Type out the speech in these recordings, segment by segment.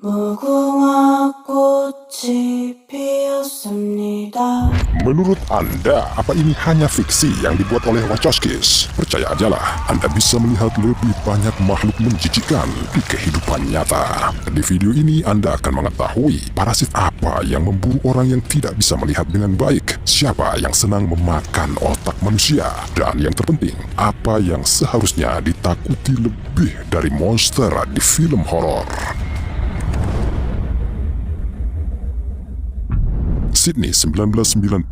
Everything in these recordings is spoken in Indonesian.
무궁화 꽃이 피었습니다. Menurut Anda, apa ini hanya fiksi yang dibuat oleh Wachowskis? Percaya ajalah, Anda bisa melihat lebih banyak makhluk menjijikkan di kehidupan nyata. Di video ini Anda akan mengetahui parasit apa yang memburu orang yang tidak bisa melihat dengan baik, siapa yang senang memakan otak manusia, dan yang terpenting, apa yang seharusnya ditakuti lebih dari monster di film horor. Sydney 1998,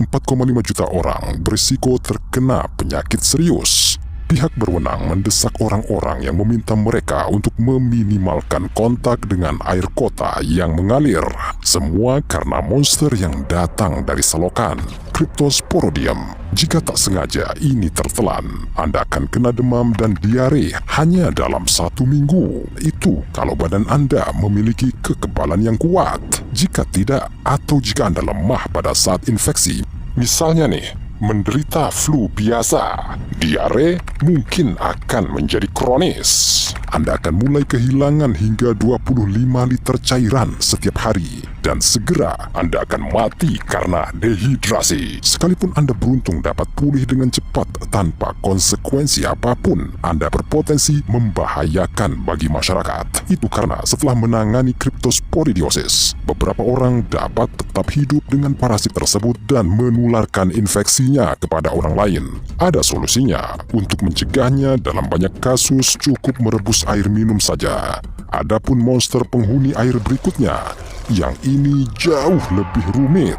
4,5 juta orang berisiko terkena penyakit serius. Pihak berwenang mendesak orang-orang yang meminta mereka untuk meminimalkan kontak dengan air kota yang mengalir. Semua karena monster yang datang dari selokan, Cryptosporidium. Jika tak sengaja ini tertelan, Anda akan kena demam dan diare hanya dalam 1 minggu. Itu kalau badan Anda memiliki kekebalan yang kuat. Jika tidak, atau jika Anda lemah pada saat infeksi, misalnya nih, menderita flu biasa, diare mungkin akan menjadi kronis. Anda akan mulai kehilangan hingga 25 liter cairan setiap hari, dan segera Anda akan mati karena dehidrasi. Sekalipun Anda beruntung dapat pulih dengan cepat tanpa konsekuensi apapun, Anda berpotensi membahayakan bagi masyarakat. Itu karena setelah menangani Cryptosporidiosis, beberapa orang dapat tetap hidup dengan parasit tersebut dan menularkan infeksinya kepada orang lain. Ada solusinya. Untuk mencegahnya, dalam banyak kasus cukup merebus air minum saja. Adapun monster penghuni air berikutnya, yang ini jauh lebih rumit.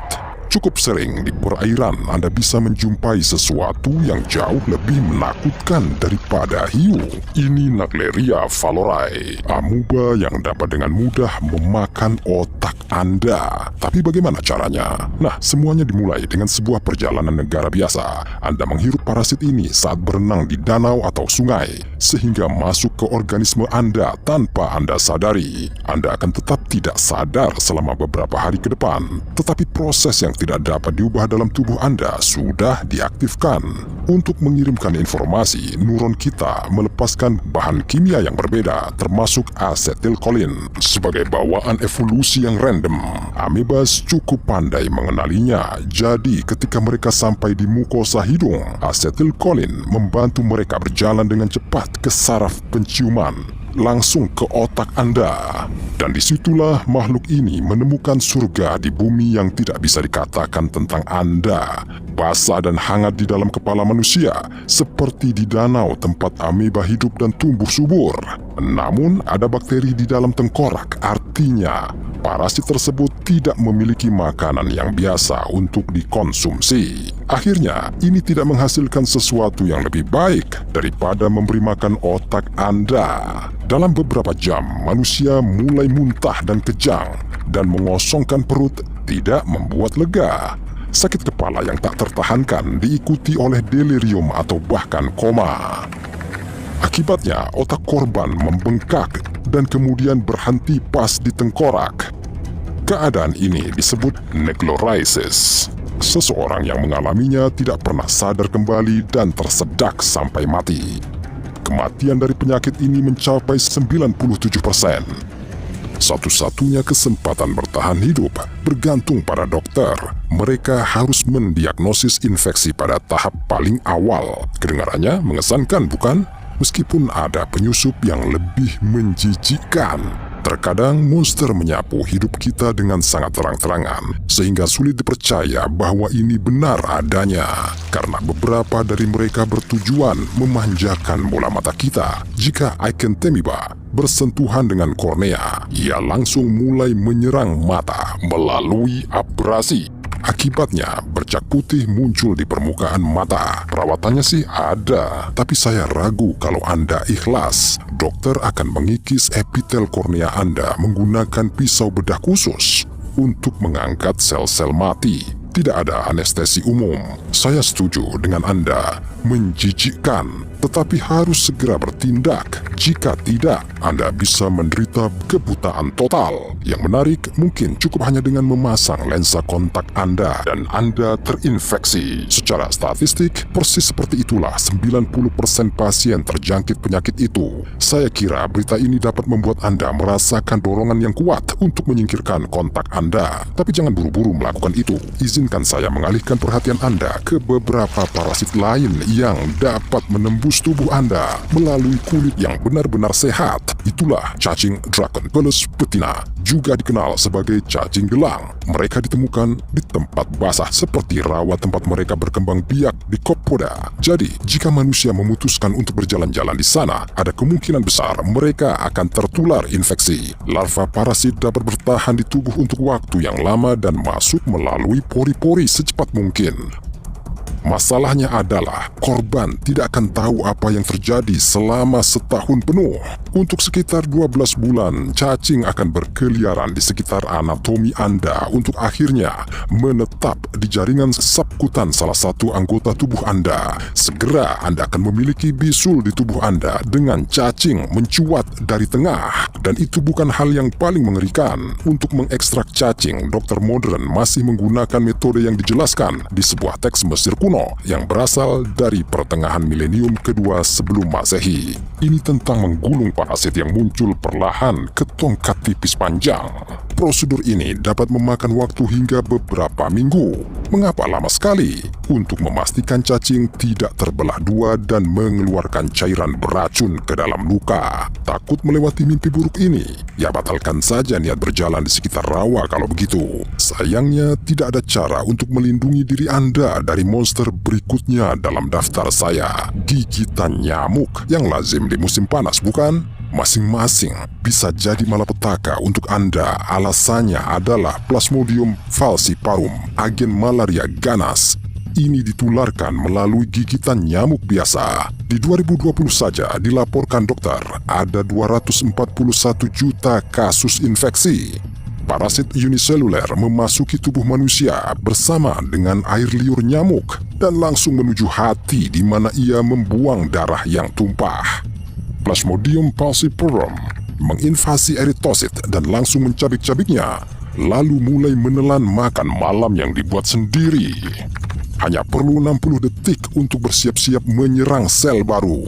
Cukup sering di perairan Anda bisa menjumpai sesuatu yang jauh lebih menakutkan daripada hiu. Ini Naegleria vallorii, amuba yang dapat dengan mudah memakan otak Anda. Tapi bagaimana caranya? Nah, semuanya dimulai dengan sebuah perjalanan negara biasa. Anda menghirup parasit ini saat berenang di danau atau sungai, sehingga masuk ke organisme Anda tanpa Anda sadari. Anda akan tetap tidak sadar selama beberapa hari ke depan, tetapi proses yang tidak dapat diubah dalam tubuh Anda sudah diaktifkan. Untuk mengirimkan informasi, neuron kita melepaskan bahan kimia yang berbeda, termasuk asetilkolin. Sebagai bawaan evolusi yang random, amebas cukup pandai mengenalinya. Jadi ketika mereka sampai di mukosa hidung, asetilkolin membantu mereka berjalan dengan cepat ke saraf penciuman, langsung ke otak Anda. Dan disitulah makhluk ini menemukan surga di bumi yang tidak bisa dikatakan tentang Anda. Basah dan hangat di dalam kepala manusia, seperti di danau tempat ameba hidup dan tumbuh subur. Namun ada bakteri di dalam tengkorak, artinya parasit tersebut tidak memiliki makanan yang biasa untuk dikonsumsi. Akhirnya, ini tidak menghasilkan sesuatu yang lebih baik daripada memberi makan otak Anda. Dalam beberapa jam, manusia mulai muntah dan kejang, dan mengosongkan perut tidak membuat lega. Sakit kepala yang tak tertahankan diikuti oleh delirium atau bahkan koma. Akibatnya, otak korban membengkak dan kemudian berhenti pas di tengkorak. Keadaan ini disebut necrolysis. Seseorang yang mengalaminya tidak pernah sadar kembali dan tersedak sampai mati. Kematian dari penyakit ini mencapai 97%. Satu-satunya kesempatan bertahan hidup bergantung pada dokter. Mereka harus mendiagnosis infeksi pada tahap paling awal. Kedengarannya mengesankan, bukan? Meskipun ada penyusup yang lebih menjijikkan. Terkadang monster menyapu hidup kita dengan sangat terang-terangan, sehingga sulit dipercaya bahwa ini benar adanya. Karena beberapa dari mereka bertujuan memanjakan bola mata kita. Jika Ickenthemiba bersentuhan dengan kornea, ia langsung mulai menyerang mata melalui abrasi. Akibatnya, bercak putih muncul di permukaan mata. Perawatannya sih ada, tapi saya ragu kalau Anda ikhlas. Dokter akan mengikis epitel kornea Anda menggunakan pisau bedah khusus untuk mengangkat sel-sel mati. Tidak ada anestesi umum. Saya setuju dengan Anda. Menjijikkan. tetapi harus segera bertindak. Jika tidak, Anda bisa menderita kebutaan total. Yang menarik, mungkin cukup hanya dengan memasang lensa kontak Anda dan Anda terinfeksi. Secara statistik, persis seperti itulah 90% pasien terjangkit penyakit itu. Saya kira berita ini dapat membuat Anda merasakan dorongan yang kuat untuk menyingkirkan kontak Anda. Tapi jangan buru-buru melakukan itu. Izinkan saya mengalihkan perhatian Anda ke beberapa parasit lain yang dapat menembus tubuh Anda melalui kulit yang benar-benar sehat. Itulah cacing Dracunculus betina, juga dikenal sebagai cacing gelang. Mereka ditemukan di tempat basah seperti rawa tempat mereka berkembang biak di Kopoda. Jadi, jika manusia memutuskan untuk berjalan-jalan di sana, ada kemungkinan besar mereka akan tertular infeksi. Larva parasit dapat bertahan di tubuh untuk waktu yang lama dan masuk melalui pori-pori secepat mungkin. Masalahnya adalah korban tidak akan tahu apa yang terjadi selama setahun penuh. Untuk sekitar 12 bulan, cacing akan berkeliaran di sekitar anatomi Anda untuk akhirnya menetap di jaringan subkutan salah satu anggota tubuh Anda. Segera Anda akan memiliki bisul di tubuh Anda dengan cacing mencuat dari tengah. Dan itu bukan hal yang paling mengerikan. Untuk mengekstrak cacing, dokter modern masih menggunakan metode yang dijelaskan di sebuah teks Mesir kuno yang berasal dari pertengahan milenium kedua sebelum Masehi. Ini tentang menggulung parasit yang muncul perlahan ke tongkat tipis panjang. Prosedur ini dapat memakan waktu hingga beberapa minggu. Mengapa lama sekali? Untuk memastikan cacing tidak terbelah dua dan mengeluarkan cairan beracun ke dalam luka. Takut melewati mimpi buruk ini? Ya batalkan saja niat berjalan di sekitar rawa kalau begitu. Sayangnya tidak ada cara untuk melindungi diri Anda dari monster berikutnya dalam daftar saya. Gigitan nyamuk yang lazim di musim panas, bukan? Masing-masing bisa jadi malapetaka untuk Anda. Alasannya adalah Plasmodium falciparum, agen malaria ganas. Ini ditularkan melalui gigitan nyamuk biasa. Di 2020 saja dilaporkan dokter ada 241 juta kasus infeksi. Parasit uniseluler memasuki tubuh manusia bersama dengan air liur nyamuk dan langsung menuju hati di mana ia membuang darah yang tumpah. Plasmodium falciparum menginvasi eritosit dan langsung mencabik-cabiknya, lalu mulai menelan makan malam yang dibuat sendiri. Hanya perlu 60 detik untuk bersiap-siap menyerang sel baru.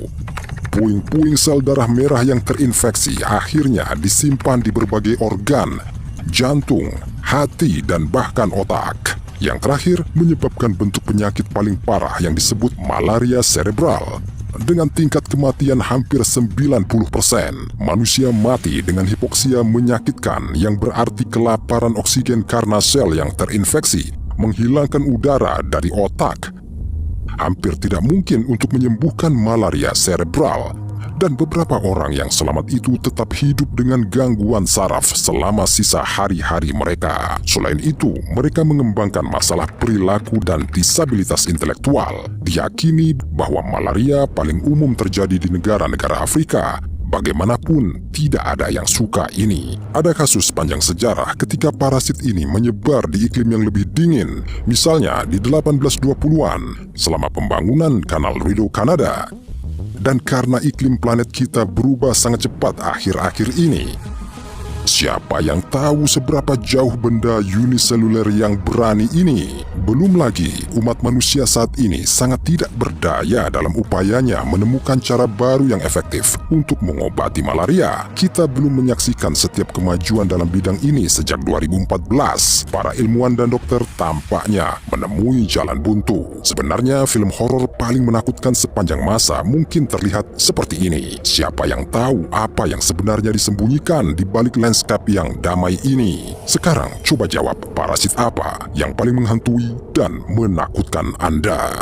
Puing-puing sel darah merah yang terinfeksi akhirnya disimpan di berbagai organ, jantung, hati, dan bahkan otak. Yang terakhir menyebabkan bentuk penyakit paling parah yang disebut malaria cerebral. Dengan tingkat kematian hampir 90%, manusia mati dengan hipoksia menyakitkan yang berarti kelaparan oksigen karena sel yang terinfeksi menghilangkan udara dari otak. Hampir tidak mungkin untuk menyembuhkan malaria cerebral, dan beberapa orang yang selamat itu tetap hidup dengan gangguan saraf selama sisa hari-hari mereka. Selain itu, mereka mengembangkan masalah perilaku dan disabilitas intelektual. Diyakini bahwa malaria paling umum terjadi di negara-negara Afrika. Bagaimanapun, tidak ada yang suka ini. Ada kasus panjang sejarah ketika parasit ini menyebar di iklim yang lebih dingin. Misalnya di 1820-an, selama pembangunan Kanal Rideau Kanada. Dan karena iklim planet kita berubah sangat cepat akhir-akhir ini, siapa yang tahu seberapa jauh benda uniseluler yang berani ini? Belum lagi, umat manusia saat ini sangat tidak berdaya dalam upayanya menemukan cara baru yang efektif untuk mengobati malaria. Kita belum menyaksikan setiap kemajuan dalam bidang ini sejak 2014. Para ilmuwan dan dokter tampaknya menemui jalan buntu. Sebenarnya, film horor paling menakutkan sepanjang masa mungkin terlihat seperti ini. Siapa yang tahu apa yang sebenarnya disembunyikan di balik lanskap yang damai ini? Sekarang coba jawab, parasit apa yang paling menghantui dan menakutkan Anda?